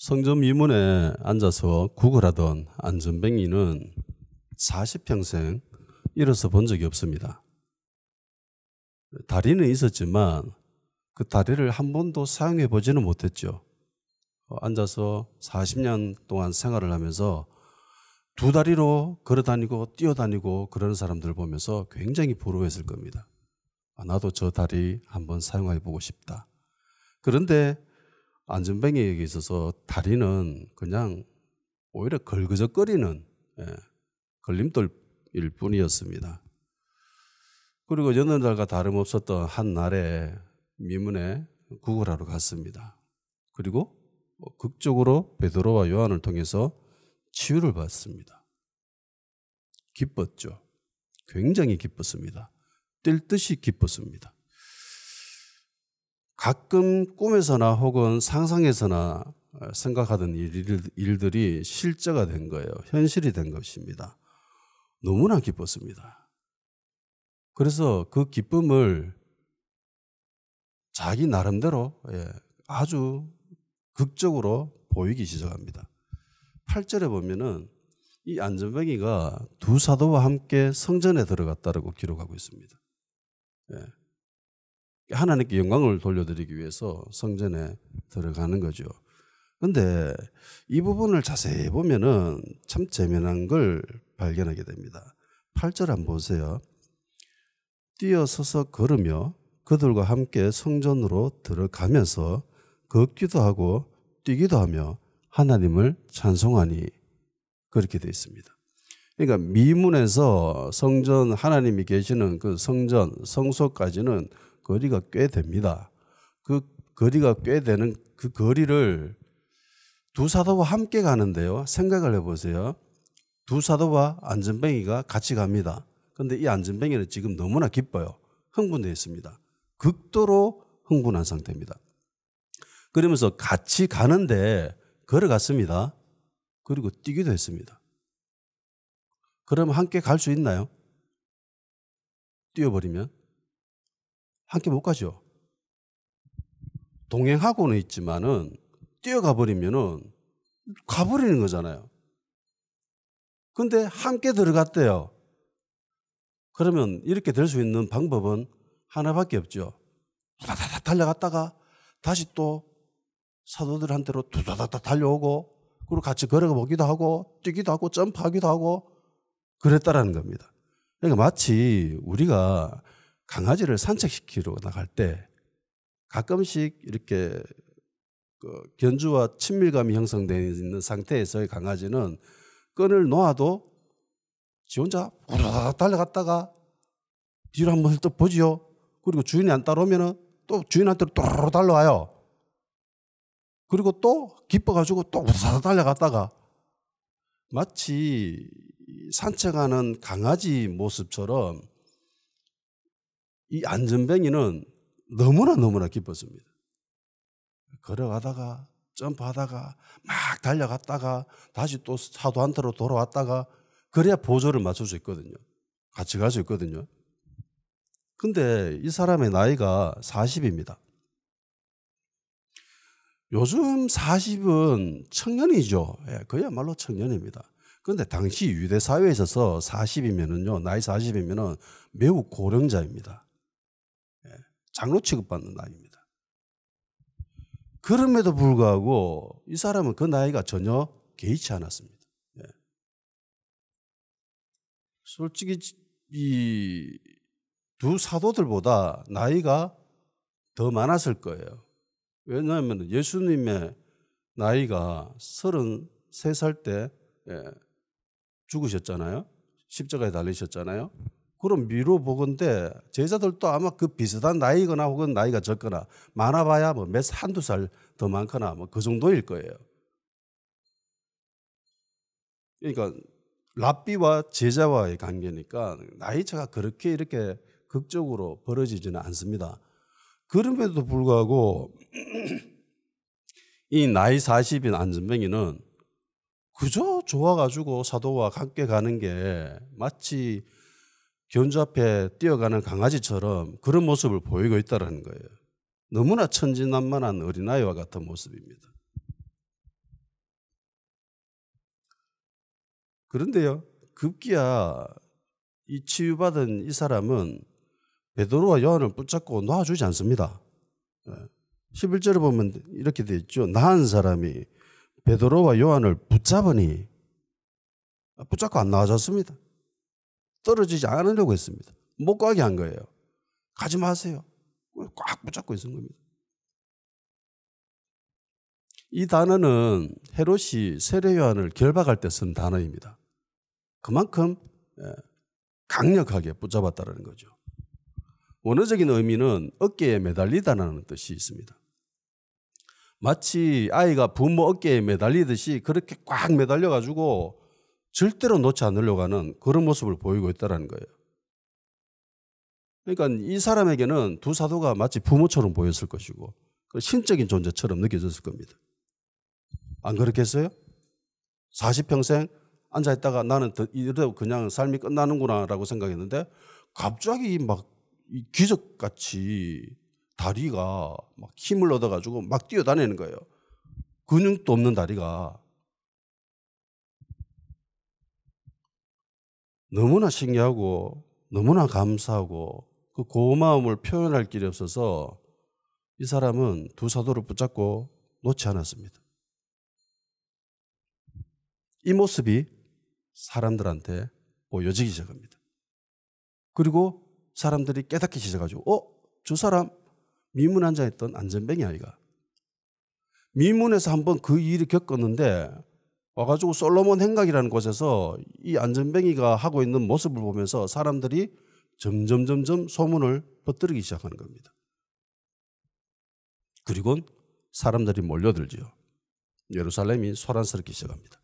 성전 미문에 앉아서 구걸하던 안전뱅이는 40평생 일어서 본 적이 없습니다. 다리는 있었지만 그 다리를 한 번도 사용해 보지는 못했죠. 앉아서 40년 동안 생활을 하면서 두 다리로 걸어다니고 뛰어다니고 그러는 사람들을 보면서 굉장히 부러워했을 겁니다. 나도 저 다리 한번 사용해 보고 싶다. 그런데 안전뱅이에게 있어서 다리는 그냥 오히려 걸그적거리는 걸림돌일 뿐이었습니다. 그리고 여느 날과 다름없었던 한 날에 미문에 구걸하러 갔습니다. 그리고 극적으로 베드로와 요한을 통해서 치유를 받습니다. 기뻤죠. 굉장히 기뻤습니다. 뛸 듯이 기뻤습니다. 가끔 꿈에서나 혹은 상상에서나 생각하던 일들이 실제가 된 거예요. 현실이 된 것입니다. 너무나 기뻤습니다. 그래서 그 기쁨을 자기 나름대로 아주 극적으로 보이기 시작합니다. 8절에 보면은 이 안전뱅이가 두 사도와 함께 성전에 들어갔다라고 기록하고 있습니다. 하나님께 영광을 돌려드리기 위해서 성전에 들어가는 거죠. 그런데 이 부분을 자세히 보면은 참 재미난 걸 발견하게 됩니다. 8절 한번 보세요. 뛰어서서 걸으며 그들과 함께 성전으로 들어가면서 걷기도 하고 뛰기도 하며 하나님을 찬송하니, 그렇게 되어 있습니다. 그러니까 미문에서 성전, 하나님이 계시는 그 성전, 성소까지는 거리가 꽤 됩니다. 그 거리가 꽤 되는 그 거리를 두 사도와 함께 가는데요. 생각을 해보세요. 두 사도와 안전뱅이가 같이 갑니다. 그런데 이 안전뱅이는 지금 너무나 기뻐요. 흥분되어 있습니다. 극도로 흥분한 상태입니다. 그러면서 같이 가는데 걸어갔습니다. 그리고 뛰기도 했습니다. 그러면 함께 갈 수 있나요? 뛰어버리면? 함께 못 가죠. 동행하고는 있지만은 뛰어가 버리면은 가버리는 거잖아요. 근데 함께 들어갔대요. 그러면 이렇게 될 수 있는 방법은 하나밖에 없죠. 다다다 달려갔다가 다시 또 사도들한테로 두다다다 달려오고, 그리고 같이 걸어가 보기도 하고 뛰기도 하고 점프하기도 하고 그랬다라는 겁니다. 그러니까 마치 우리가 강아지를 산책시키러 나갈 때 가끔씩 이렇게 견주와 친밀감이 형성되어 있는 상태에서의 강아지는 끈을 놓아도 지 혼자 우르르 달려갔다가 뒤로 한번 또 보지요. 그리고 주인이 안 따라오면 또 주인한테로 또르르 달려와요. 그리고 또 기뻐가지고 또 우르르 달려갔다가, 마치 산책하는 강아지 모습처럼 이 안전뱅이는 너무나 기뻤습니다. 걸어가다가 점프하다가 막 달려갔다가 다시 또 사도한테로 돌아왔다가, 그래야 보조를 맞출 수 있거든요. 같이 갈 수 있거든요. 근데 이 사람의 나이가 40입니다. 요즘 40은 청년이죠. 그야말로 청년입니다. 그런데 당시 유대 사회에 있어서 40이면은요, 나이 40이면은 매우 고령자입니다. 장로 취급받는 나이입니다. 그럼에도 불구하고 이 사람은 그 나이가 전혀 개의치 않았습니다. 솔직히 이 두 사도들보다 나이가 더 많았을 거예요. 왜냐하면 예수님의 나이가 33살 때 죽으셨잖아요. 십자가에 달리셨잖아요. 그럼 미루 보건대 제자들도 아마 그 비슷한 나이거나 혹은 나이가 적거나, 많아봐야 뭐 한두 살 더 많거나 뭐 그 정도일 거예요. 그러니까 랍비와 제자와의 관계니까 나이차가 그렇게 이렇게 극적으로 벌어지지는 않습니다. 그럼에도 불구하고 이 나이 40인 안전뱅이는 그저 좋아가지고 사도와 함께 가는 게 마치 견주 앞에 뛰어가는 강아지처럼 그런 모습을 보이고 있다는 거예요. 너무나 천진난만한 어린아이와 같은 모습입니다. 그런데요, 급기야 이 치유받은 이 사람은 베드로와 요한을 붙잡고 놔주지 않습니다. 11절에 보면 이렇게 되어 있죠. 나은 사람이 베드로와 요한을 붙잡으니, 붙잡고 안 놔줬습니다. 떨어지지 않으려고 했습니다. 못 가게 한 거예요. 가지 마세요. 꽉 붙잡고 있는 겁니다. 이 단어는 헤롯이 세례 요한을 결박할 때 쓴 단어입니다. 그만큼 강력하게 붙잡았다는 거죠. 원어적인 의미는 어깨에 매달리다라는 뜻이 있습니다. 마치 아이가 부모 어깨에 매달리듯이 그렇게 꽉 매달려가지고 절대로 놓지 않으려고 하는 그런 모습을 보이고 있다는 거예요. 그러니까 이 사람에게는 두 사도가 마치 부모처럼 보였을 것이고 신적인 존재처럼 느껴졌을 겁니다. 안 그렇겠어요? 40평생 앉아있다가 나는 이대로 그냥 삶이 끝나는구나 라고 생각했는데 갑자기 막 기적같이 다리가 막 힘을 얻어가지고 막 뛰어다니는 거예요. 근육도 없는 다리가. 너무나 신기하고 너무나 감사하고 그 고마움을 표현할 길이 없어서 이 사람은 두 사도를 붙잡고 놓지 않았습니다. 이 모습이 사람들한테 보여지기 시작합니다. 그리고 사람들이 깨닫기 시작하죠. 저 사람 미문에 앉아있던 안전뱅이 아이가. 미문에서 한번 그 일을 겪었는데 와가지고 솔로몬 행각이라는 곳에서 이 안전뱅이가 하고 있는 모습을 보면서 사람들이 점점 소문을 퍼뜨리기 시작하는 겁니다. 그리고 사람들이 몰려들죠. 예루살렘이 소란스럽기 시작합니다.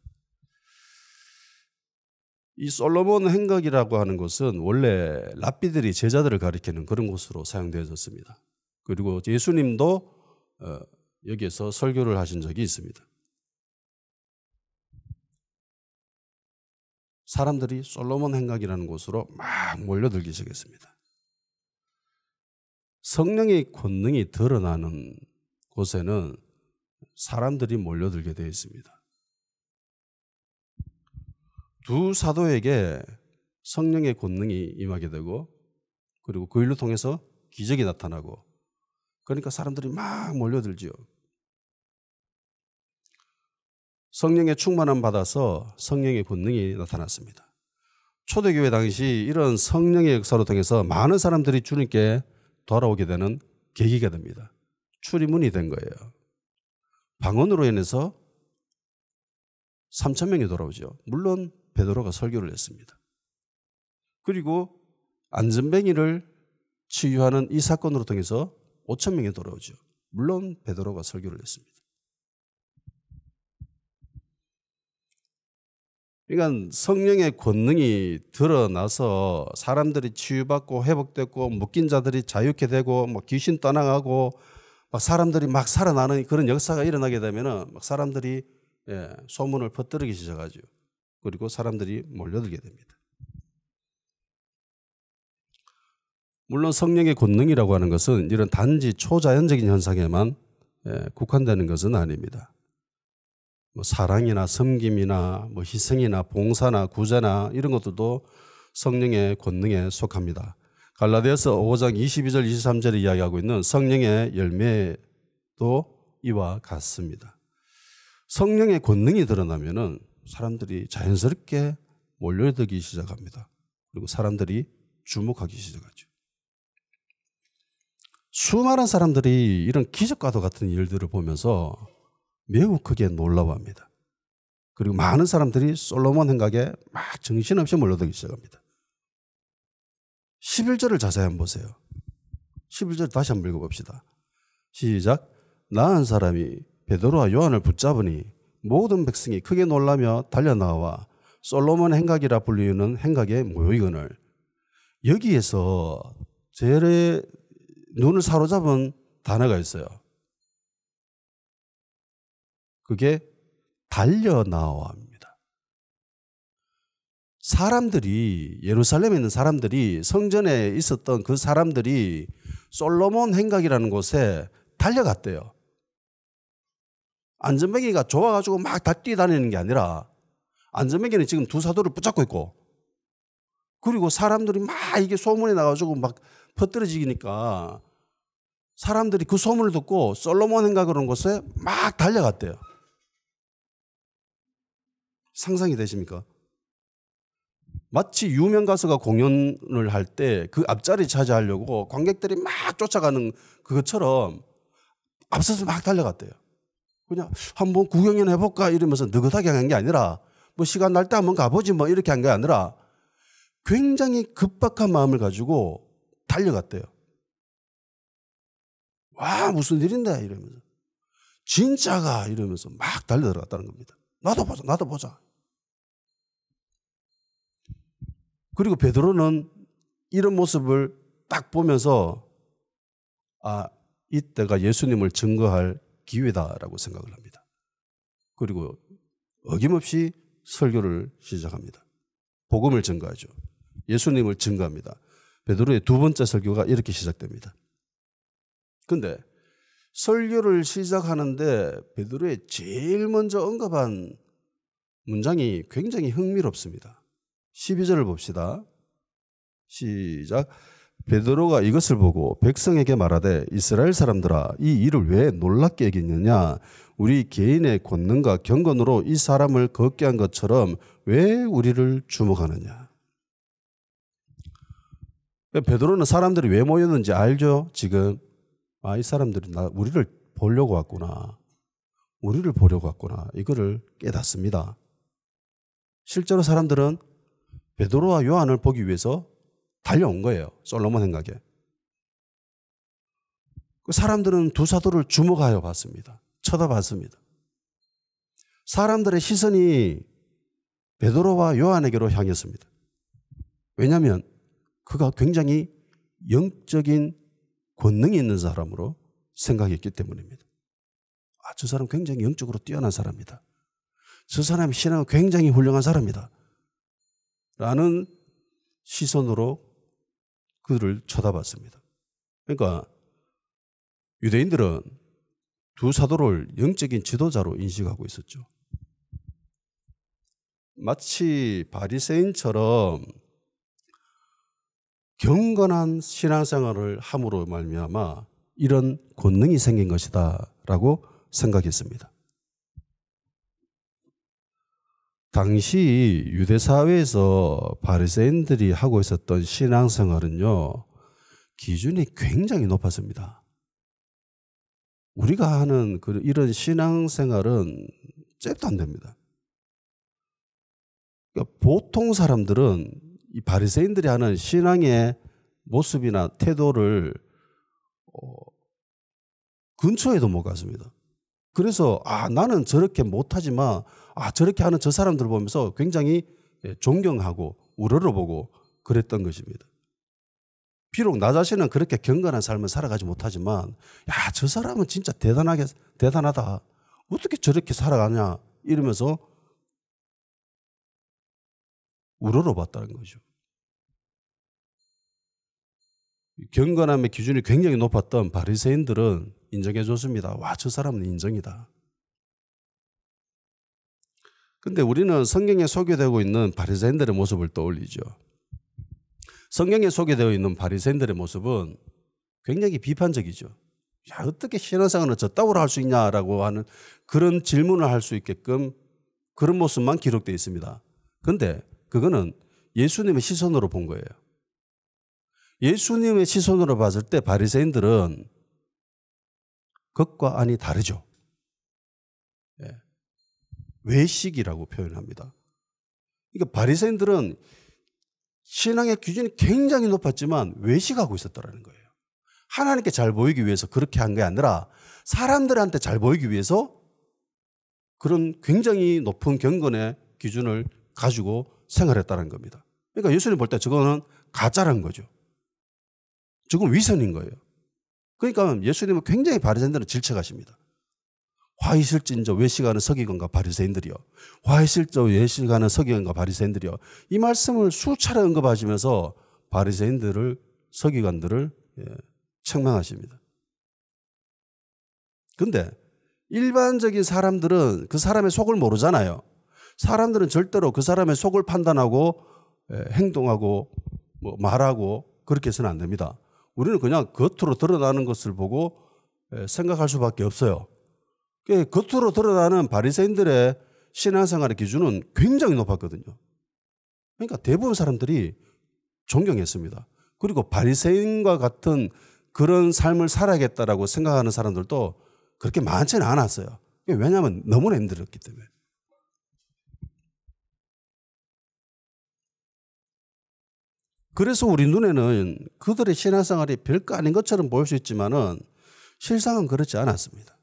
이 솔로몬 행각이라고 하는 것은 원래 랍비들이 제자들을 가리키는 그런 곳으로 사용되어졌습니다. 그리고 예수님도 여기에서 설교를 하신 적이 있습니다. 사람들이 솔로몬 행각이라는 곳으로 막 몰려들기 시작했습니다. 성령의 권능이 드러나는 곳에는 사람들이 몰려들게 되어 있습니다. 두 사도에게 성령의 권능이 임하게 되고 그리고 그 일로 통해서 기적이 나타나고 그러니까 사람들이 막 몰려들지요. 성령의 충만함 받아서 성령의 권능이 나타났습니다. 초대교회 당시 이런 성령의 역사로 통해서 많은 사람들이 주님께 돌아오게 되는 계기가 됩니다. 출입문이 된 거예요. 방언으로 인해서 3,000명이 돌아오죠. 물론 베드로가 설교를 했습니다. 그리고 안전뱅이를 치유하는 이 사건으로 통해서 5,000명이 돌아오죠. 물론 베드로가 설교를 했습니다. 그러니까 성령의 권능이 드러나서 사람들이 치유받고 회복되고 묶인 자들이 자유케 되고 뭐 귀신 떠나가고 막 사람들이 막 살아나는 그런 역사가 일어나게 되면은 막 사람들이 소문을 퍼뜨리기 시작하죠. 그리고 사람들이 몰려들게 됩니다. 물론 성령의 권능이라고 하는 것은 이런 단지 초자연적인 현상에만 국한되는 것은 아닙니다. 뭐 사랑이나 섬김이나 뭐 희생이나 봉사나 구제나 이런 것들도 성령의 권능에 속합니다. 갈라디아서 5장 22절 23절에 이야기하고 있는 성령의 열매도 이와 같습니다. 성령의 권능이 드러나면은 사람들이 자연스럽게 몰려들기 시작합니다. 그리고 사람들이 주목하기 시작하죠. 수많은 사람들이 이런 기적과도 같은 일들을 보면서 매우 크게 놀라워합니다. 그리고 많은 사람들이 솔로몬 행각에 막 정신없이 몰려들기 시작합니다. 11절을 자세히 한번 보세요. 11절 다시 한번 읽어봅시다. 시작. 나은 사람이 베드로와 요한을 붙잡으니 모든 백성이 크게 놀라며 달려나와 솔로몬 행각이라 불리는 행각에 모이거늘. 여기에서 제일 눈을 사로잡은 단어가 있어요. 그게 달려나와입니다. 사람들이 예루살렘에 있는 사람들이 성전에 있었던 그 사람들이 솔로몬 행각이라는 곳에 달려갔대요. 안전뱅이가 좋아가지고 막 다 뛰어다니는 게 아니라 안전뱅이는 지금 두 사도를 붙잡고 있고, 그리고 사람들이 막 이게 소문이 나가지고 막 퍼뜨려지니까 사람들이 그 소문을 듣고 솔로몬 행각 그런 곳에 막 달려갔대요. 상상이 되십니까? 마치 유명 가수가 공연을 할 때 그 앞자리 차지하려고 관객들이 막 쫓아가는 그것처럼 앞서서 막 달려갔대요. 그냥 한번 구경이나 해볼까 이러면서 느긋하게 한 게 아니라 뭐 시간 날 때 한번 가보지 뭐 이렇게 한 게 아니라 굉장히 급박한 마음을 가지고 달려갔대요. 와, 무슨 일인데 이러면서. 진짜가 이러면서 막 달려들어갔다는 겁니다. 나도 보자, 나도 보자. 그리고 베드로는 이런 모습을 딱 보면서 아, 이때가 예수님을 증거할 기회다라고 생각을 합니다. 그리고 어김없이 설교를 시작합니다. 복음을 증거하죠. 예수님을 증거합니다. 베드로의 두 번째 설교가 이렇게 시작됩니다. 근데 설교를 시작하는데 베드로의 제일 먼저 언급한 문장이 굉장히 흥미롭습니다. 12절을 봅시다. 시작. 베드로가 이것을 보고 백성에게 말하되 이스라엘 사람들아 이 일을 왜 놀랍게 여기느냐 우리 개인의 권능과 경건으로 이 사람을 걷게 한 것처럼 왜 우리를 주목하느냐. 베드로는 사람들이 왜 모였는지 알죠? 지금 아, 이 사람들이 우리를 보려고 왔구나. 우리를 보려고 왔구나. 이거를 깨닫습니다. 실제로 사람들은 베드로와 요한을 보기 위해서 달려온 거예요. 솔로몬 행각에. 그 사람들은 두 사도를 주목하여 봤습니다. 쳐다봤습니다. 사람들의 시선이 베드로와 요한에게로 향했습니다. 왜냐하면 그가 굉장히 영적인 권능이 있는 사람으로 생각했기 때문입니다. 아, 저 사람 굉장히 영적으로 뛰어난 사람이다. 저 사람의 신앙은 굉장히 훌륭한 사람이다. 라는 시선으로 그를 쳐다봤습니다. 그러니까 유대인들은 두 사도를 영적인 지도자로 인식하고 있었죠. 마치 바리새인처럼 경건한 신앙생활을 함으로 말미암아 이런 권능이 생긴 것이다라고 생각했습니다. 당시 유대 사회에서 바리새인들이 하고 있었던 신앙생활은요, 기준이 굉장히 높았습니다. 우리가 하는 이런 신앙생활은 잽도 안 됩니다. 그러니까 보통 사람들은 이 바리새인들이 하는 신앙의 모습이나 태도를 근처에도 못 갔습니다. 그래서 나는 저렇게 못하지만 저렇게 하는 저 사람들 보면서 굉장히 존경하고 우러러보고 그랬던 것입니다. 비록 나 자신은 그렇게 경건한 삶을 살아가지 못하지만 저 사람은 진짜 대단하다. 어떻게 저렇게 살아가냐 이러면서 우러러봤다는 거죠. 경건함의 기준이 굉장히 높았던 바리새인들은 인정해 줬습니다. 와, 저 사람은 인정이다. 근데 우리는 성경에 소개되고 있는 바리새인들의 모습을 떠올리죠. 성경에 소개되어 있는 바리새인들의 모습은 굉장히 비판적이죠. 야, 어떻게 신앙생활을 저따구로 할 수 있냐라고 하는 그런 질문을 할 수 있게끔 그런 모습만 기록되어 있습니다. 그런데 그거는 예수님의 시선으로 본 거예요. 예수님의 시선으로 봤을 때 바리새인들은 겉과 안이 다르죠. 외식이라고 표현합니다. 그러니까 바리새인들은 신앙의 기준이 굉장히 높았지만 외식하고 있었다는 거예요. 하나님께 잘 보이기 위해서 그렇게 한 게 아니라 사람들한테 잘 보이기 위해서 그런 굉장히 높은 경건의 기준을 가지고 생활했다는 겁니다. 그러니까 예수님 볼 때 저거는 가짜라는 거죠. 저건 위선인 거예요. 그러니까 예수님은 굉장히 바리새인들은 질책하십니다. 화 있을진저 외식하는 서기관과 바리새인들이요. 화 있을저 외식하는 서기관과 바리새인들이요. 이 말씀을 수차례 언급하시면서 바리새인들을 서기관들을 책망하십니다. 그런데 일반적인 사람들은 그 사람의 속을 모르잖아요. 사람들은 절대로 그 사람의 속을 판단하고 행동하고 뭐 말하고 그렇게 해서는 안 됩니다. 우리는 그냥 겉으로 드러나는 것을 보고 생각할 수밖에 없어요. 겉으로 드러나는 바리새인들의 신앙생활의 기준은 굉장히 높았거든요. 그러니까 대부분 사람들이 존경했습니다. 그리고 바리새인과 같은 그런 삶을 살아야겠다라고 생각하는 사람들도 그렇게 많지는 않았어요. 왜냐하면 너무나 힘들었기 때문에. 그래서 우리 눈에는 그들의 신앙생활이 별거 아닌 것처럼 보일 수 있지만은 실상은 그렇지 않았습니다.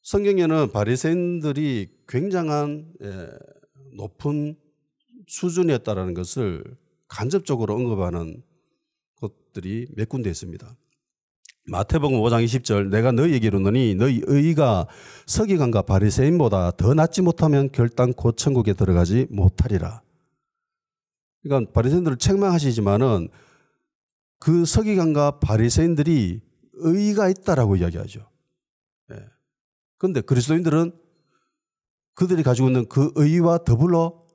성경에는 바리새인들이 굉장한 높은 수준이었다라는 것을 간접적으로 언급하는 것들이 몇 군데 있습니다. 마태복음 5장 20절 내가 너희에게 이르노니 너희 의가 서기관과 바리새인보다 더 낫지 못하면 결단코 천국에 들어가지 못하리라. 그러니까 바리새인들을 책망하시지만은 그 서기관과 바리새인들이 의가 있다라고 이야기하죠. 그런데 그리스도인들은 그들이 가지고 있는 그 의와 더불어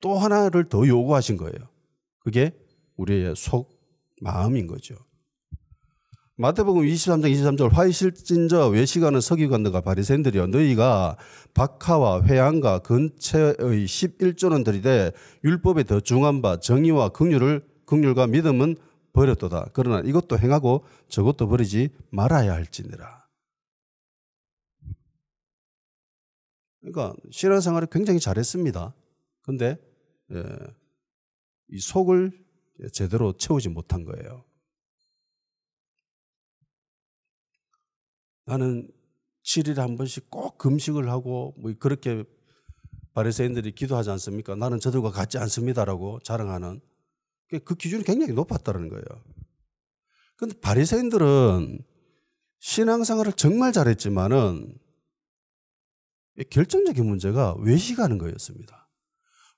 또 하나를 더 요구하신 거예요. 그게 우리의 속 마음인 거죠. 마태복음 23장 23절 화이실진저 외식하는 서기관들과 바리새인들이여 너희가 박하와 회양과 근처의 11조는 들이되 율법에 더 중한 바 정의와 긍휼과 믿음은 버렸도다. 그러나 이것도 행하고 저것도 버리지 말아야 할지니라. 그러니까 신앙생활을 굉장히 잘했습니다. 그런데 이 속을 제대로 채우지 못한 거예요. 나는 7일에 한 번씩 꼭 금식을 하고 뭐 그렇게 바리새인들이 기도하지 않습니까? 나는 저들과 같지 않습니다라고 자랑하는 그 기준이 굉장히 높았다는 거예요. 그런데 바리새인들은 신앙생활을 정말 잘했지만은 결정적인 문제가 외식하는 거였습니다.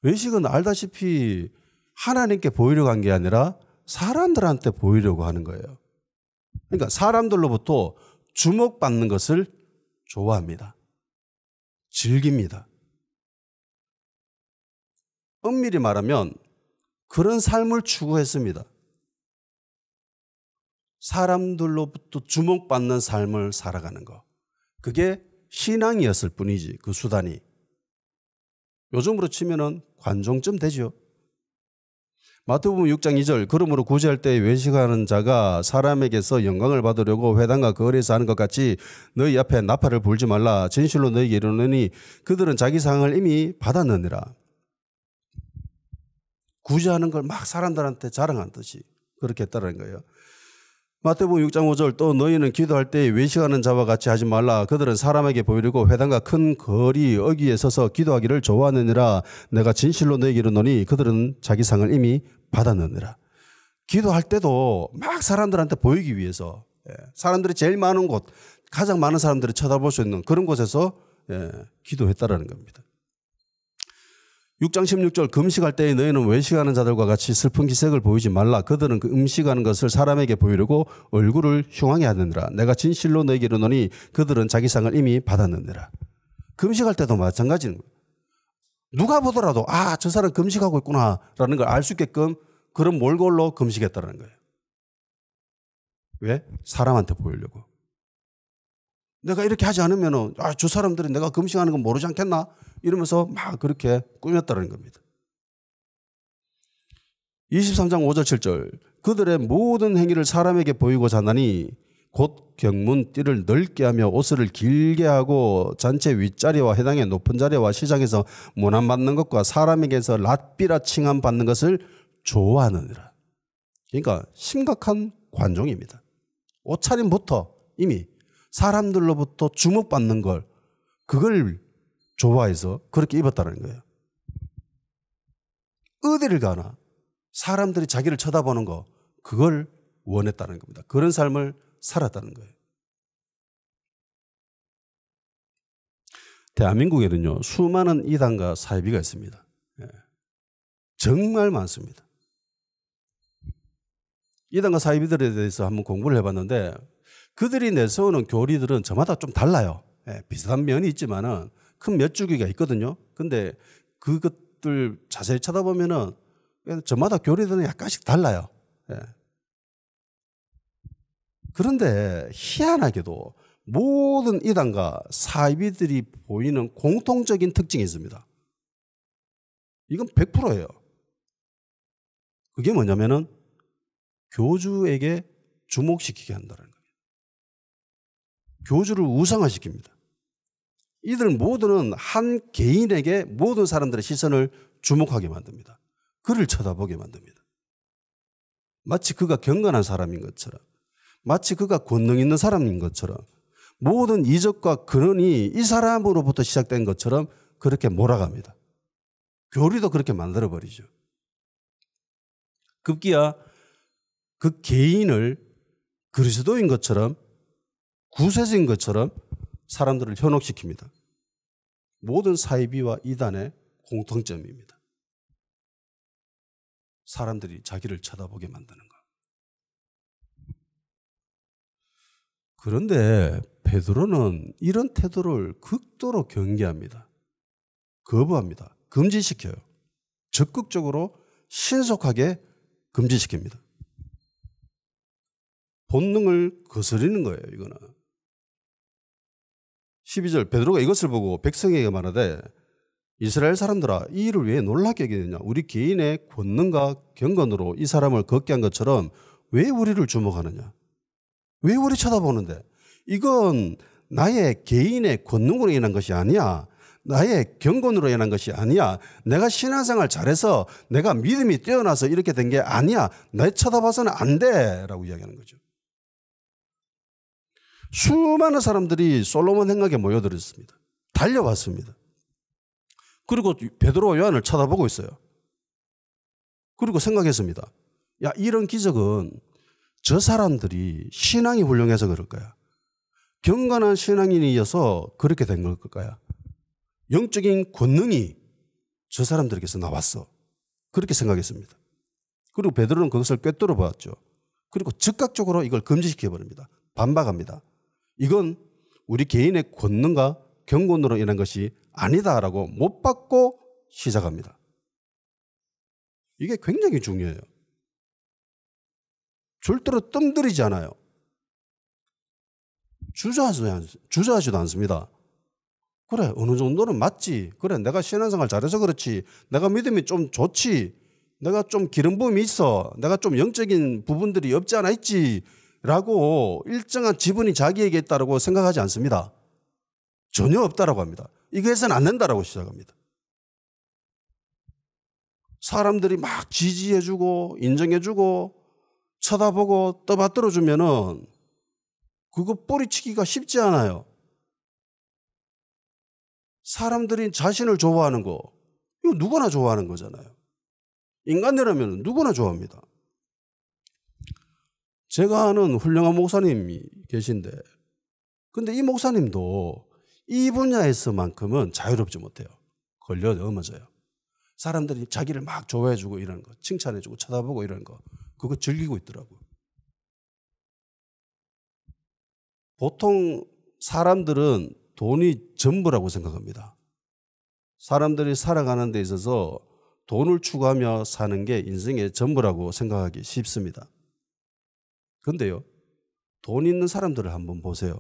외식은 알다시피 하나님께 보이려고 한 게 아니라 사람들한테 보이려고 하는 거예요. 그러니까 사람들로부터 주목받는 것을 좋아합니다. 즐깁니다. 엄밀히 말하면 그런 삶을 추구했습니다. 사람들로부터 주목받는 삶을 살아가는 거. 그게 신앙이었을 뿐이지 그 수단이. 요즘으로 치면은 관종쯤 되죠. 마태복음 6장 2절 그러므로 구제할 때 외식하는 자가 사람에게서 영광을 받으려고 회당과 거리에서 하는 것 같이 너희 앞에 나팔을 불지 말라. 진실로 너희에게 이르노니 그들은 자기 상을 이미 받았느니라. 구제하는 걸 막 사람들한테 자랑하는 듯이 그렇게 했다는 거예요. 마태복음 6장 5절 또 너희는 기도할 때 외식하는 자와 같이 하지 말라. 그들은 사람에게 보이려고 회당과 큰 거리 어귀에 서서 기도하기를 좋아하느니라. 내가 진실로 너희에게 이르노니 그들은 자기 상을 이미 받았느니라. 기도할 때도 막 사람들한테 보이기 위해서 사람들이 제일 많은 곳, 가장 많은 사람들이 쳐다볼 수 있는 그런 곳에서 기도했다라는 겁니다. 6장 16절 금식할 때에 너희는 외식하는 자들과 같이 슬픈 기색을 보이지 말라. 그들은 그 음식하는 것을 사람에게 보이려고 얼굴을 흉하게 하느니라. 내가 진실로 너희에게 이르노니 그들은 자기 상을 이미 받았느니라. 금식할 때도 마찬가지인 거예요. 누가 보더라도 아, 저 사람 금식하고 있구나라는 걸 알 수 있게끔 그런 몰골로 금식했다는 거예요. 왜? 사람한테 보이려고. 내가 이렇게 하지 않으면 아, 저 사람들이 내가 금식하는 건 모르지 않겠나? 이러면서 막 그렇게 꾸몄다는 겁니다. 23장 5절 7절 그들의 모든 행위를 사람에게 보이고자 하나니 곧 경문 띠를 넓게 하며 옷을 길게 하고 잔치 윗자리와 해당의 높은 자리와 시장에서 문안받는 것과 사람에게서 랏비라 칭함 받는 것을 좋아하느니라. 그러니까 심각한 관종입니다. 옷차림부터 이미 사람들로부터 주목받는 걸 그걸 좋아해서 그렇게 입었다는 거예요. 어디를 가나 사람들이 자기를 쳐다보는 거 그걸 원했다는 겁니다. 그런 삶을 살았다는 거예요. 대한민국에는요 수많은 이단과 사이비가 있습니다. 정말 많습니다. 이단과 사이비들에 대해서 한번 공부를 해봤는데 그들이 내세우는 교리들은 저마다 좀 달라요. 예, 비슷한 면이 있지만은 큰 몇 주기가 있거든요. 근데 그것들 자세히 쳐다보면은 저마다 교리들은 약간씩 달라요. 예. 그런데 희한하게도 모든 이단과 사이비들이 보이는 공통적인 특징이 있습니다. 이건 100%예요. 그게 뭐냐면은 교주에게 주목시키게 한다는 거예요. 교주를 우상화시킵니다. 이들 모두는 한 개인에게 모든 사람들의 시선을 주목하게 만듭니다. 그를 쳐다보게 만듭니다. 마치 그가 경건한 사람인 것처럼, 마치 그가 권능 있는 사람인 것처럼, 모든 이적과 근원이 이 사람으로부터 시작된 것처럼 그렇게 몰아갑니다. 교리도 그렇게 만들어버리죠. 급기야 그 개인을 그리스도인 것처럼, 구세주인 것처럼 사람들을 현혹시킵니다. 모든 사이비와 이단의 공통점입니다. 사람들이 자기를 쳐다보게 만드는 것. 그런데 베드로는 이런 태도를 극도로 경계합니다. 거부합니다. 금지시켜요. 적극적으로 신속하게 금지시킵니다. 본능을 거스르는 거예요, 이거는. 12절 베드로가 이것을 보고 백성에게 말하되 이스라엘 사람들아 이 일을 왜 놀랍게 여기느냐. 우리 개인의 권능과 경건으로 이 사람을 걷게 한 것처럼 왜 우리를 주목하느냐. 왜 우리 쳐다보는데. 이건 나의 개인의 권능으로 인한 것이 아니야. 나의 경건으로 인한 것이 아니야. 내가 신앙생활 잘해서 내가 믿음이 뛰어나서 이렇게 된 게 아니야. 내 쳐다봐서는 안 돼 라고 이야기하는 거죠. 수많은 사람들이 솔로몬 행각에 모여들었습니다. 달려왔습니다. 그리고 베드로와 요한을 쳐다보고 있어요. 그리고 생각했습니다. 야, 이런 기적은 저 사람들이 신앙이 훌륭해서 그럴 거야. 경건한 신앙인이어서 그렇게 된 걸 거야. 영적인 권능이 저 사람들에게서 나왔어. 그렇게 생각했습니다. 그리고 베드로는 그것을 꿰뚫어 보았죠. 그리고 즉각적으로 이걸 금지시켜버립니다. 반박합니다. 이건 우리 개인의 권능과 경건으로 인한 것이 아니다라고 못 받고 시작합니다. 이게 굉장히 중요해요. 절대로 뜸들이지 않아요. 주저하지도 않습니다. 그래, 어느 정도는 맞지. 그래, 내가 신앙생활 잘해서 그렇지. 내가 믿음이 좀 좋지. 내가 좀 기름 부음이 있어. 내가 좀 영적인 부분들이 없지 않아 있지. 라고 일정한 지분이 자기에게 있다고 생각하지 않습니다. 전혀 없다라고 합니다. 이거 해서는 안 된다라고 시작합니다. 사람들이 막 지지해주고 인정해주고 쳐다보고 떠받들어주면은 그거 뿌리치기가 쉽지 않아요. 사람들이 자신을 좋아하는 거, 이거 누구나 좋아하는 거잖아요. 인간이라면 누구나 좋아합니다. 제가 아는 훌륭한 목사님이 계신데, 근데 이 목사님도 이 분야에서만큼은 자유롭지 못해요. 걸려 넘어져요. 사람들이 자기를 막 좋아해주고 이러는 거, 칭찬해주고 쳐다보고 이러는 거, 그거 즐기고 있더라고요. 보통 사람들은 돈이 전부라고 생각합니다. 사람들이 살아가는 데 있어서 돈을 추구하며 사는 게 인생의 전부라고 생각하기 쉽습니다. 그런데요, 돈 있는 사람들을 한번 보세요.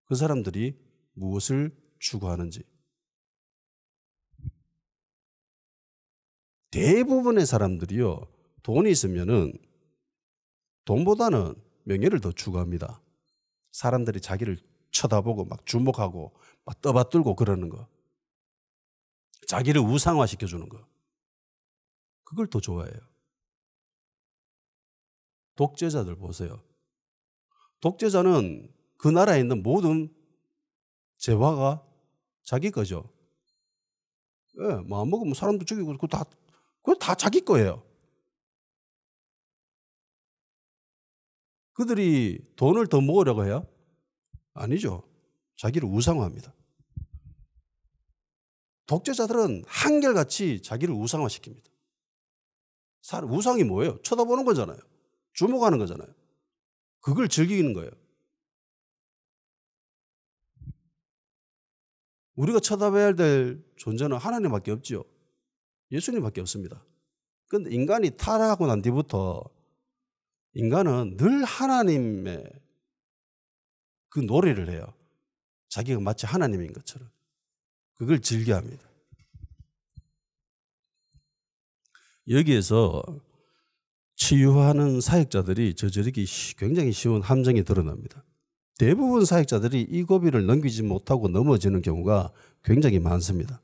그 사람들이 무엇을 추구하는지. 대부분의 사람들이요, 돈이 있으면은 돈보다는 명예를 더 추구합니다. 사람들이 자기를 쳐다보고 막 주목하고 막 떠받들고 그러는 거. 자기를 우상화시켜주는 거. 그걸 더 좋아해요. 독재자들 보세요. 독재자는 그 나라에 있는 모든 재화가 자기 거죠. 예, 마음 먹으면 사람도 죽이고 그거 다 자기 거예요. 그들이 돈을 더 모으려고 해요? 아니죠. 자기를 우상화합니다. 독재자들은 한결같이 자기를 우상화시킵니다. 우상이 뭐예요? 쳐다보는 거잖아요. 주목하는 거잖아요. 그걸 즐기는 거예요. 우리가 쳐다봐야 될 존재는 하나님밖에 없지요. 예수님밖에 없습니다. 그런데 인간이 타락하고 난 뒤부터 인간은 늘 하나님의 그 놀이를 해요. 자기가 마치 하나님인 것처럼. 그걸 즐겨합니다. 여기에서 치유하는 사역자들이 저지르기 굉장히 쉬운 함정이 드러납니다. 대부분 사역자들이 이 고비를 넘기지 못하고 넘어지는 경우가 굉장히 많습니다.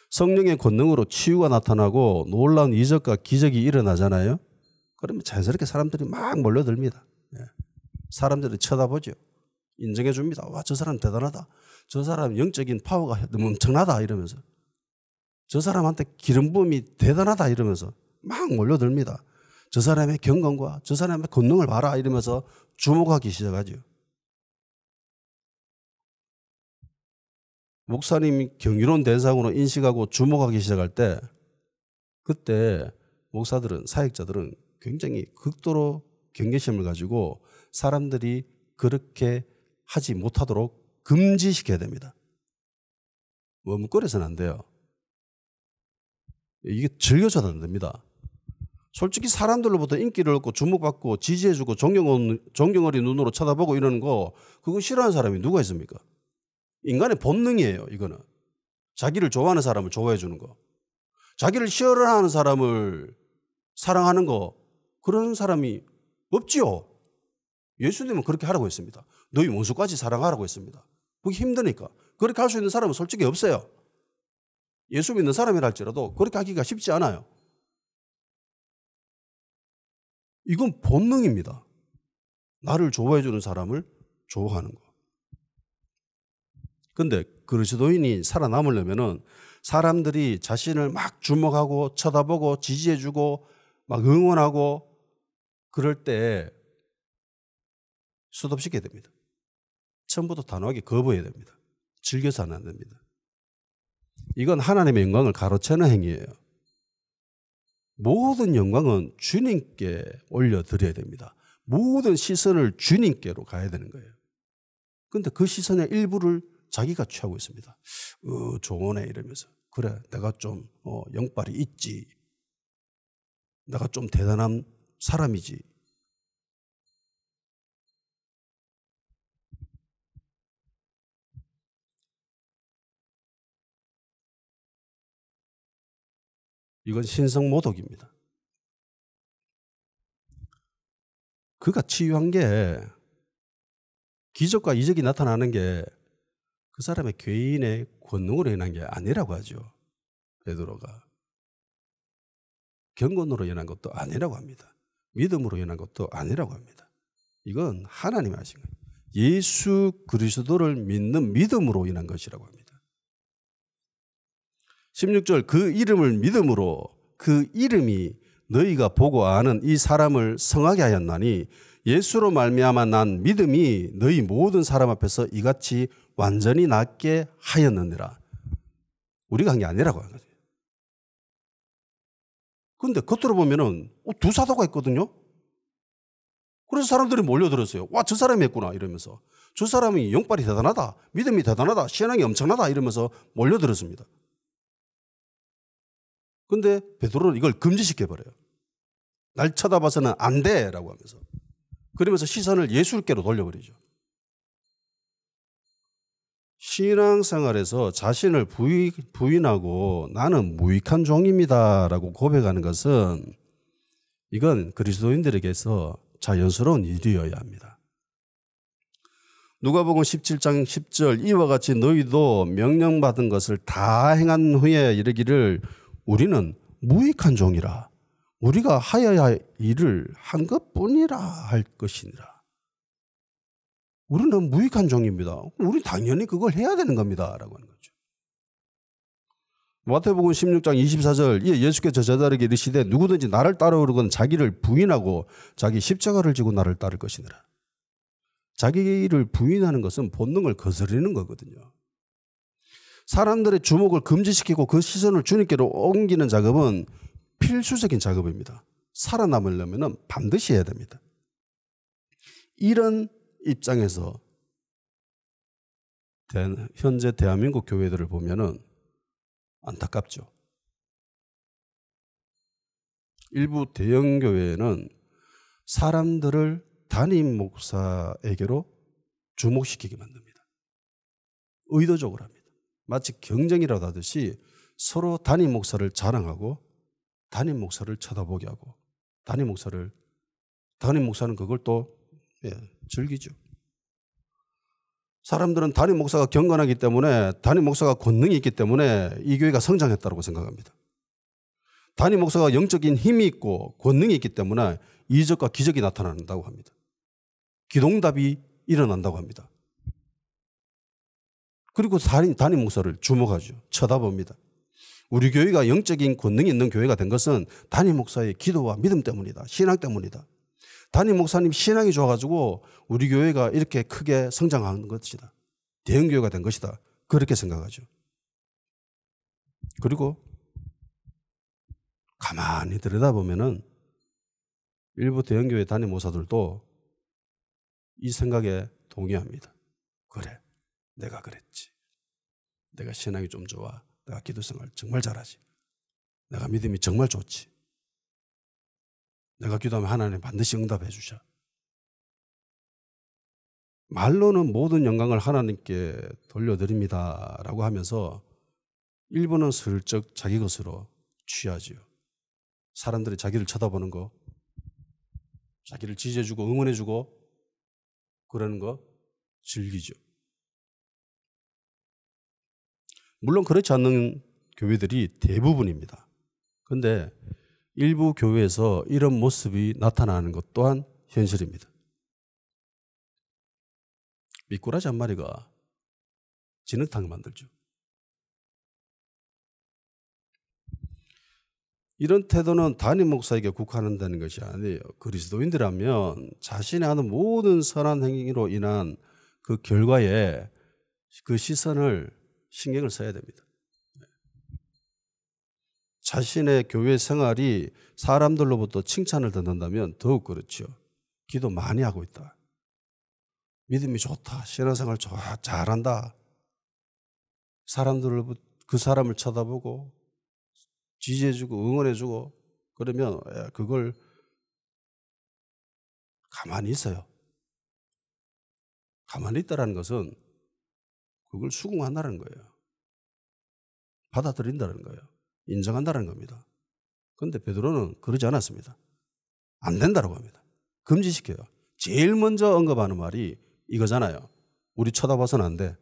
성령의 권능으로 치유가 나타나고 놀라운 이적과 기적이 일어나잖아요. 그러면 자연스럽게 사람들이 막 몰려듭니다. 사람들이 쳐다보죠. 인정해 줍니다. 와, 저 사람 대단하다. 저 사람 영적인 파워가 너무 엄청나다 이러면서. 저 사람한테 기름 부음이 대단하다 이러면서 막 몰려듭니다. 저 사람의 경건과 저 사람의 권능을 봐라 이러면서 주목하기 시작하죠. 목사님이 경이로운 대상으로 인식하고 주목하기 시작할 때 그때 목사들은 사역자들은 굉장히 극도로 경계심을 가지고 사람들이 그렇게 하지 못하도록 금지시켜야 됩니다. 머뭇거려서는 안 돼요. 이게 즐겨서는 안 됩니다. 솔직히 사람들로부터 인기를 얻고 주목받고 지지해주고 존경 어린 눈으로 쳐다보고 이러는 거 그거 싫어하는 사람이 누가 있습니까? 인간의 본능이에요. 이거는. 자기를 좋아하는 사람을 좋아해 주는 거. 자기를 싫어하는 사람을 사랑하는 거 그런 사람이 없지요. 예수님은 그렇게 하라고 했습니다. 너희 원수까지 사랑하라고 했습니다. 그게 힘드니까. 그렇게 할 수 있는 사람은 솔직히 없어요. 예수 믿는 사람이라 할지라도 그렇게 하기가 쉽지 않아요. 이건 본능입니다. 나를 좋아해 주는 사람을 좋아하는 거. 그런데 그리스도인이 살아남으려면은 사람들이 자신을 막 주목하고 쳐다보고 지지해주고 막 응원하고 그럴 때 수습시켜야 됩니다. 처음부터 단호하게 거부해야 됩니다. 즐겨서는 안 됩니다. 이건 하나님의 영광을 가로채는 행위예요. 모든 영광은 주님께 올려드려야 됩니다. 모든 시선을 주님께로 가야 되는 거예요. 그런데 그 시선의 일부를 자기가 취하고 있습니다. 좋으네 이러면서. 그래 내가 좀 영빨이 있지. 내가 좀 대단한 사람이지. 이건 신성모독입니다. 그가 치유한 게 기적과 이적이 나타나는 게 그 사람의 개인의 권능으로 인한 게 아니라고 하죠. 베드로가. 경건으로 인한 것도 아니라고 합니다. 믿음으로 인한 것도 아니라고 합니다. 이건 하나님이 하신 거예요. 예수 그리스도를 믿는 믿음으로 인한 것이라고 합니다. 16절 그 이름을 믿음으로 그 이름이 너희가 보고 아는 이 사람을 성하게 하였나니 예수로 말미암아 난 믿음이 너희 모든 사람 앞에서 이같이 완전히 낫게 하였느니라. 우리가 한 게 아니라고 하는 거죠. 그런데 겉으로 보면은 두 사도가 있거든요. 그래서 사람들이 몰려들었어요. 와, 저 사람이 했구나 이러면서. 저 사람이 영빨이 대단하다. 믿음이 대단하다. 신앙이 엄청나다 이러면서 몰려들었습니다. 그런데 베드로는 이걸 금지시켜버려요. 날 쳐다봐서는 안 돼라고 하면서. 그러면서 시선을 예수께로 돌려버리죠. 신앙생활에서 자신을 부인하고 나는 무익한 종입니다라고 고백하는 것은 이건 그리스도인들에게서 자연스러운 일이어야 합니다. 누가복음 17장 10절 이와 같이 너희도 명령받은 것을 다 행한 후에 이르기를 우리는 무익한 종이라 우리가 하여야 할 일을 한 것뿐이라 할 것이니라. 우리는 무익한 종입니다. 우리 당연히 그걸 해야 되는 겁니다. 라고 하는 거죠. 마태복음 16장 24절 예수께서 제자들에게 이르시되 누구든지 나를 따르거든 자기를 부인하고 자기 십자가를 지고 나를 따를 것이니라. 자기를 부인하는 것은 본능을 거스르는 거거든요. 사람들의 주목을 금지시키고 그 시선을 주님께로 옮기는 작업은 필수적인 작업입니다. 살아남으려면 반드시 해야 됩니다. 이런 입장에서 현재 대한민국 교회들을 보면은 안타깝죠. 일부 대형 교회는 사람들을 담임 목사에게로 주목시키게 만듭니다. 의도적으로 합니다. 마치 경쟁이라도 하듯이 서로 담임 목사를 자랑하고 담임 목사를 쳐다보게 하고 담임 목사는 그걸 또 즐기죠. 사람들은 담임 목사가 경건하기 때문에, 담임 목사가 권능이 있기 때문에 이 교회가 성장했다고 생각합니다. 담임 목사가 영적인 힘이 있고 권능이 있기 때문에 이적과 기적이 나타난다고 합니다. 기도응답이 일어난다고 합니다. 그리고 담임 목사를 주목하죠. 쳐다봅니다. 우리 교회가 영적인 권능이 있는 교회가 된 것은 담임 목사의 기도와 믿음 때문이다. 신앙 때문이다. 담임 목사님 신앙이 좋아가지고 우리 교회가 이렇게 크게 성장한 것이다. 대형 교회가 된 것이다. 그렇게 생각하죠. 그리고 가만히 들여다보면은 일부 대형 교회 담임 목사들도 이 생각에 동의합니다. 그래, 내가 그랬지. 내가 신앙이 좀 좋아. 내가 기도 생활 정말 잘하지. 내가 믿음이 정말 좋지. 내가 기도하면 하나님 반드시 응답해 주셔. 말로는 모든 영광을 하나님께 돌려드립니다라고 하면서 일부는 슬쩍 자기 것으로 취하지요. 사람들이 자기를 쳐다보는 거, 자기를 지지해주고 응원해주고 그러는 거 즐기죠. 물론 그렇지 않는 교회들이 대부분입니다. 그런데 일부 교회에서 이런 모습이 나타나는 것 또한 현실입니다. 미꾸라지 한 마리가 진흙탕 만들죠. 이런 태도는 담임 목사에게 국한한다는 것이 아니에요. 그리스도인들이라면 자신이 하는 모든 선한 행위로 인한 그 결과에 그 시선을 신경을 써야 됩니다. 자신의 교회 생활이 사람들로부터 칭찬을 듣는다면 더욱 그렇죠. 기도 많이 하고 있다. 믿음이 좋다. 신앙생활 좋아. 잘한다. 그 사람을 쳐다보고 지지해주고 응원해주고 그러면 그걸 가만히 있어요. 가만히 있다라는 것은 그걸 수긍한다는 거예요. 받아들인다는 거예요. 인정한다는 겁니다. 그런데 베드로는 그러지 않았습니다. 안 된다고 합니다. 금지시켜요. 제일 먼저 언급하는 말이 이거잖아요. 우리 쳐다봐서는 안 돼.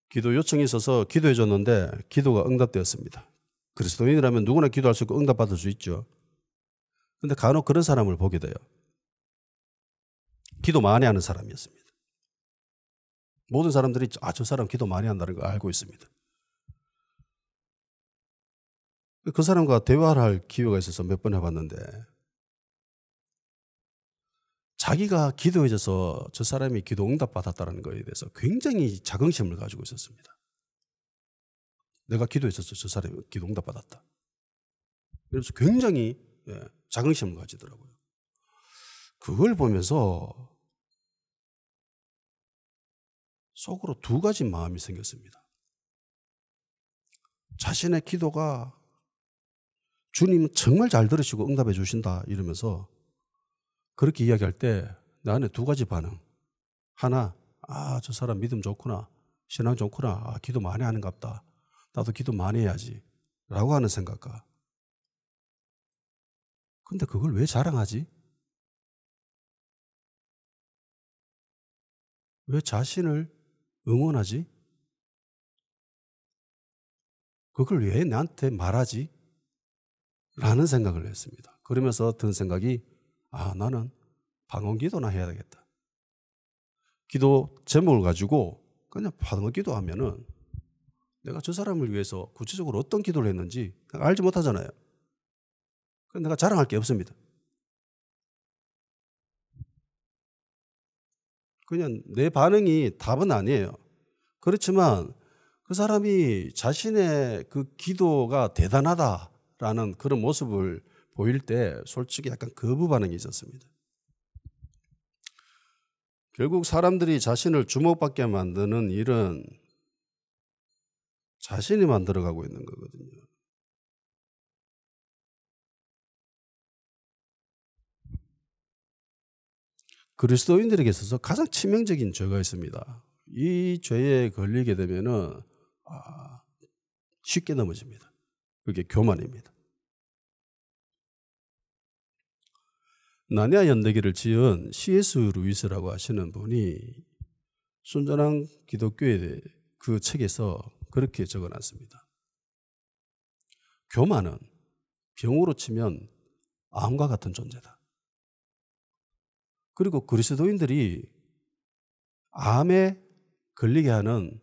기도 요청이 있어서 기도해 줬는데 기도가 응답되었습니다. 그리스도인이라면 누구나 기도할 수 있고 응답받을 수 있죠. 그런데 간혹 그런 사람을 보게 돼요. 기도 많이 하는 사람이었습니다. 모든 사람들이 저 사람 기도 많이 한다는 걸 알고 있습니다. 그 사람과 대화를 할 기회가 있어서 몇 번 해봤는데 자기가 기도해줘서 저 사람이 기도 응답받았다는 것에 대해서 굉장히 자긍심을 가지고 있었습니다. 내가 기도해줘서 저 사람이 기도 응답받았다. 그래서 굉장히 자긍심을 가지더라고요. 그걸 보면서 속으로 두 가지 마음이 생겼습니다. 자신의 기도가 주님은 정말 잘 들으시고 응답해 주신다 이러면서 그렇게 이야기할 때 내 안에 두 가지 반응. 하나, 저 사람 믿음 좋구나. 신앙 좋구나. 기도 많이 하는갑다. 나도 기도 많이 해야지. 라고 하는 생각과 근데 그걸 왜 자랑하지? 왜 자신을 응원하지? 그걸 왜 나한테 말하지? 라는 생각을 했습니다. 그러면서 든 생각이 나는 방언기도나 해야 되겠다. 기도 제목을 가지고 그냥 방언기도하면은 내가 저 사람을 위해서 구체적으로 어떤 기도를 했는지 알지 못하잖아요. 그래서 내가 자랑할 게 없습니다. 그냥 내 반응이 답은 아니에요. 그렇지만 그 사람이 자신의 그 기도가 대단하다라는 그런 모습을 보일 때 솔직히 약간 거부 반응이 있었습니다. 결국 사람들이 자신을 주목받게 만드는 일은 자신이 만들어가고 있는 거거든요. 그리스도인들에게 있어서 가장 치명적인 죄가 있습니다. 이 죄에 걸리게 되면은 쉽게 넘어집니다. 그게 교만입니다. 나니아 연대기를 지은 C.S. 루이스라고 하시는 분이 순전한 기독교에 대해 그 책에서 그렇게 적어놨습니다. 교만은 병으로 치면 암과 같은 존재다. 그리고 그리스도인들이 암에 걸리게 하는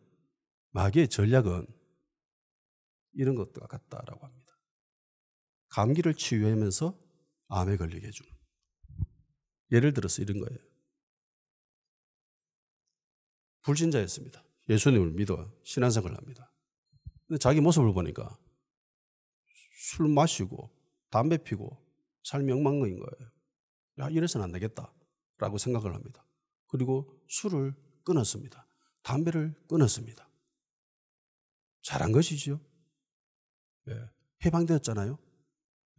마귀의 전략은 이런 것과 같다라고 합니다. 감기를 치유하면서 암에 걸리게 해주는. 예를 들어서 이런 거예요. 불신자였습니다. 예수님을 믿어 신앙생활을 합니다. 근데 자기 모습을 보니까 술 마시고 담배 피고 삶이 엉망인 거예요. 야, 이래서는 안 되겠다라고 생각을 합니다. 그리고 술을 끊었습니다. 담배를 끊었습니다. 잘한 것이지요. 예, 해방되었잖아요.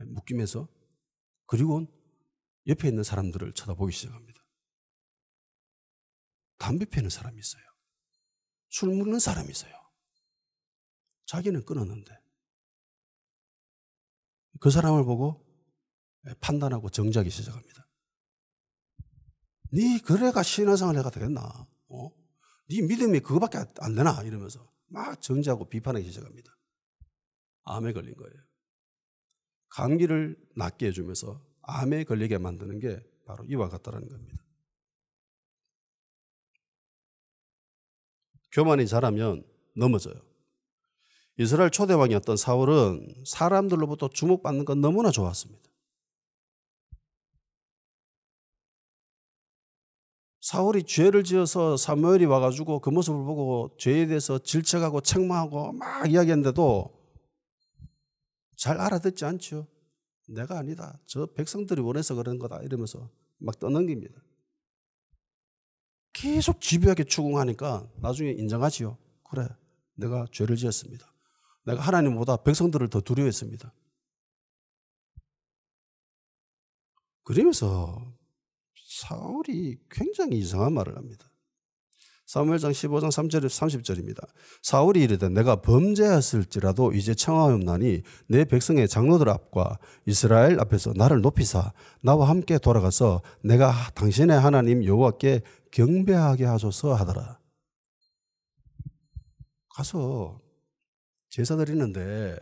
묶임에서. 그리고 옆에 있는 사람들을 쳐다보기 시작합니다. 담배 피우는 사람이 있어요. 술 먹는 사람이 있어요. 자기는 끊었는데 그 사람을 보고 판단하고 정죄하기 시작합니다. 네 그래가 신앙생활 해가 되겠나? 네 믿음이 그거밖에 안 되나? 이러면서 막 정죄하고 비판하기 시작합니다. 암에 걸린 거예요. 감기를 낫게 해주면서 암에 걸리게 만드는 게 바로 이와 같다는 겁니다. 교만이 자라면 넘어져요. 이스라엘 초대왕이었던 사울은 사람들로부터 주목받는 건 너무나 좋았습니다. 사울이 죄를 지어서 사무엘이 와가지고 그 모습을 보고 죄에 대해서 질책하고 책망하고 막 이야기했는데도 잘 알아듣지 않죠. 내가 아니다. 저 백성들이 원해서 그런 거다. 이러면서 막 떠넘깁니다. 계속 집요하게 추궁하니까 나중에 인정하지요. 그래, 내가 죄를 지었습니다. 내가 하나님보다 백성들을 더 두려워했습니다. 그러면서 사울이 굉장히 이상한 말을 합니다. 사무엘상 15장 3절 30절입니다. 사울이 이르되 내가 범죄하였을지라도 이제 청하옵나니 내 백성의 장로들 앞과 이스라엘 앞에서 나를 높이사 나와 함께 돌아가서 내가 당신의 하나님 여호와께 경배하게 하소서 하더라. 가서 제사 드리는데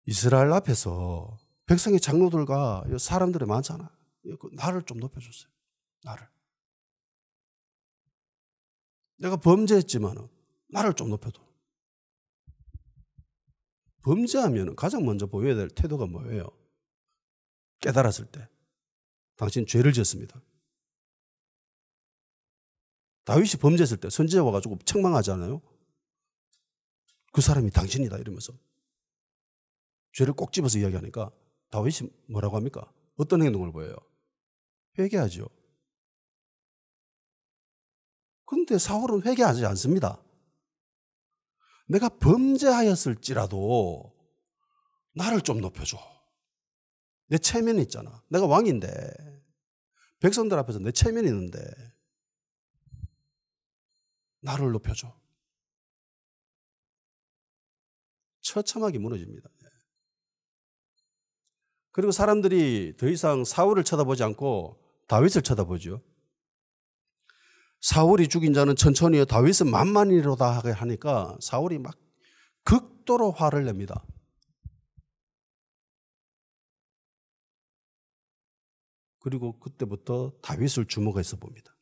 이스라엘 앞에서 백성의 장로들과 사람들이 많잖아. 나를 좀 높여줬어요. 나를. 내가 범죄했지만 나를 좀 높여도. 범죄하면 가장 먼저 보여야 될 태도가 뭐예요? 깨달았을 때. 당신 죄를 지었습니다. 다윗이 범죄했을 때 선지자 와가지고 책망하잖아요. 그 사람이 당신이다 이러면서. 죄를 꼭 집어서 이야기하니까 다윗이 뭐라고 합니까? 어떤 행동을 보여요? 회개하죠. 그런데 사울은 회개하지 않습니다. 내가 범죄하였을지라도 나를 좀 높여줘. 내 체면이 있잖아. 내가 왕인데 백성들 앞에서 내 체면이 있는데 나를 높여줘. 처참하게 무너집니다. 그리고 사람들이 더 이상 사울을 쳐다보지 않고 다윗을 쳐다보죠. 사울이 죽인 자는 천천히요 다윗은 만만이로다 하니까 사울이 막 극도로 화를 냅니다. 그리고 그때부터 다윗을 주목해서 봅니다.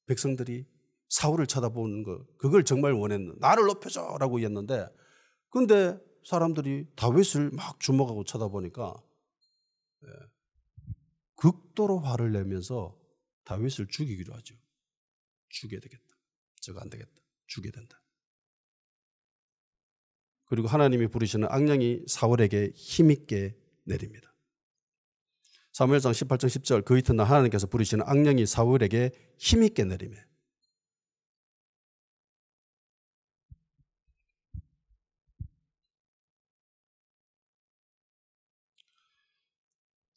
백성들이 사울을 쳐다보는 거 그걸 정말 원했는 나를 높여줘라고 했는데 근데 사람들이 다윗을 막 주목하고 쳐다보니까 극도로 화를 내면서 다윗을 죽이기로 하죠. 죽여야 되겠다. 저거 안 되겠다. 죽여야 된다. 그리고 하나님이 부르시는 악령이 사울에게 힘있게 내립니다. 사무엘상 18장 10절 그 이튿날 하나님께서 부르시는 악령이 사울에게 힘있게 내리매.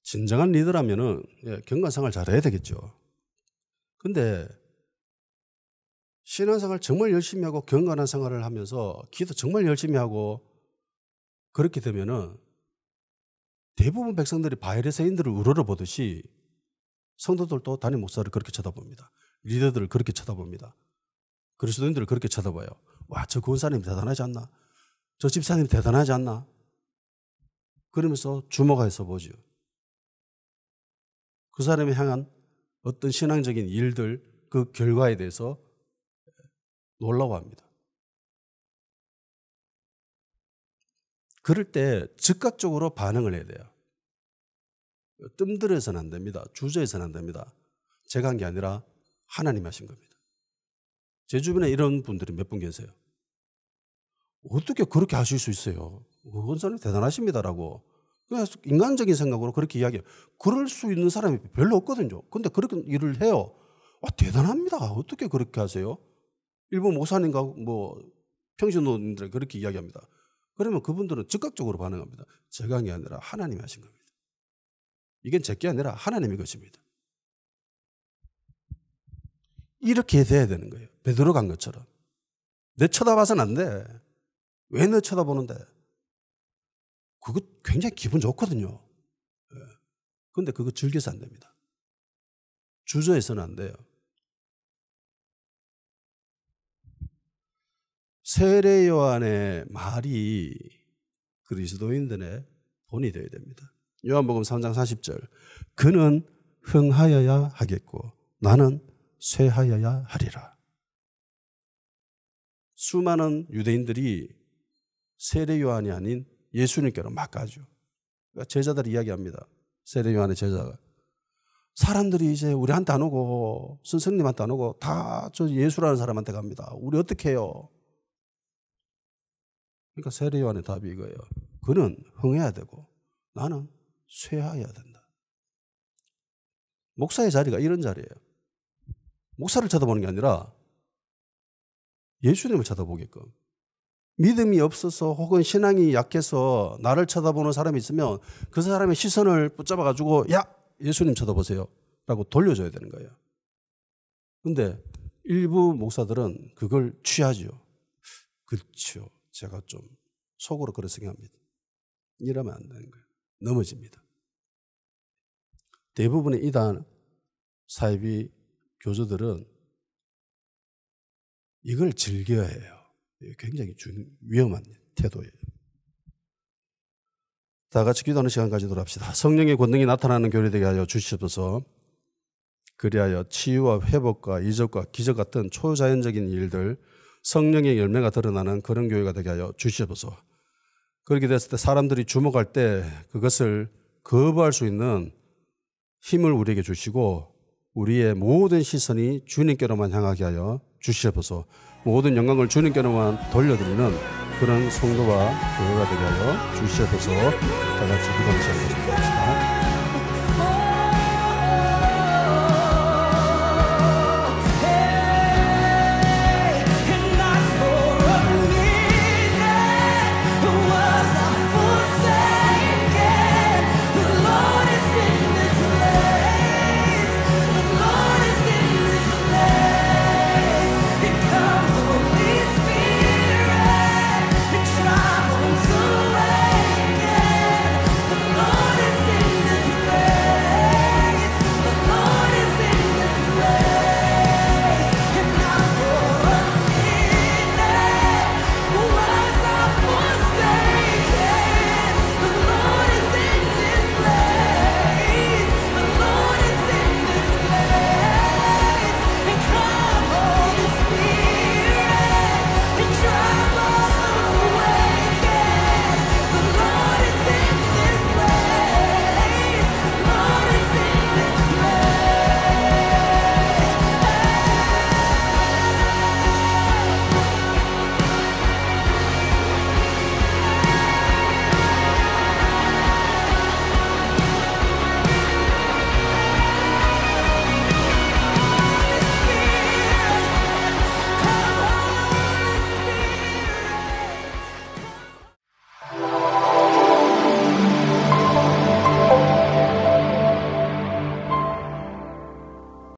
진정한 리더라면은 경건생활 잘해야 되겠죠. 근데 신앙생활 정말 열심히 하고 경건한 생활을 하면서 기도 정말 열심히 하고 그렇게 되면은 대부분 백성들이 바리새인들을 우러러보듯이 성도들도 담임 목사를 그렇게 쳐다봅니다. 리더들을 그렇게 쳐다봅니다. 그리스도인들을 그렇게 쳐다봐요. 와, 저 권사님 대단하지 않나? 저 집사님 대단하지 않나? 그러면서 주목해서 보죠. 그 사람이 향한 어떤 신앙적인 일들, 그 결과에 대해서 놀라워합니다. 그럴 때 즉각적으로 반응을 해야 돼요. 뜸들여서는 안 됩니다. 주저해서는 안 됩니다. 제가 한 게 아니라 하나님이 하신 겁니다. 제 주변에 이런 분들이 몇 분 계세요. 어떻게 그렇게 하실 수 있어요? 원사님 대단하십니다라고. 그냥 인간적인 생각으로 그렇게 이야기해요. 그럴 수 있는 사람이 별로 없거든요. 근데 그렇게 일을 해요. 와, 대단합니다. 어떻게 그렇게 하세요? 일부 목사님과 평신도님들이 그렇게 이야기합니다. 그러면 그분들은 즉각적으로 반응합니다. 제가 한 게 아니라 하나님이 하신 겁니다. 이건 제 게 아니라 하나님의 것입니다. 이렇게 돼야 되는 거예요. 베드로가 한 것처럼. 내 쳐다봐서는 안 돼. 왜 내 쳐다보는데? 그거 굉장히 기분 좋거든요. 그런데 그거 즐겨서 안 됩니다. 주저해서는 안 돼요. 세례 요한의 말이 그리스도인들의 본이 되어야 됩니다. 요한복음 3장 40절 그는 흥하여야 하겠고 나는 쇠하여야 하리라. 수많은 유대인들이 세례 요한이 아닌 예수님께로 막 가죠. 그러니까 제자들이 이야기합니다. 세례 요한의 제자가 사람들이 이제 우리한테 안 오고 선생님한테 안 오고 다 저 예수라는 사람한테 갑니다. 우리 어떻게 해요? 그러니까 세례 요한의 답이 이거예요. 그는 흥해야 되고 나는 쇠하여야 된다. 목사의 자리가 이런 자리예요. 목사를 쳐다보는 게 아니라 예수님을 쳐다보게끔. 믿음이 없어서 혹은 신앙이 약해서 나를 쳐다보는 사람이 있으면 그 사람의 시선을 붙잡아 가지고 야, 예수님 쳐다보세요 라고 돌려줘야 되는 거예요. 그런데 일부 목사들은 그걸 취하죠. 그렇죠. 제가 좀 속으로 그렇게 생각합니다. 이러면 안 되는 거예요. 넘어집니다. 대부분의 이단 사이비 교주들은 이걸 즐겨야 해요. 굉장히 위험한 태도예요. 다 같이 기도하는 시간 가지도록 합시다. 성령의 권능이 나타나는 교회 되게 하여 주시옵소서. 그리하여 치유와 회복과 이적과 기적 같은 초자연적인 일들, 성령의 열매가 드러나는 그런 교회가 되게 하여 주시옵소서. 그렇게 됐을 때 사람들이 주목할 때 그것을 거부할 수 있는 힘을 우리에게 주시고 우리의 모든 시선이 주님께로만 향하게 하여 주시옵소서. 모든 영광을 주님께로만 돌려드리는 그런 성도와 교회가 되게 하여 주시옵소서. 다 같이 기도하시겠습니다.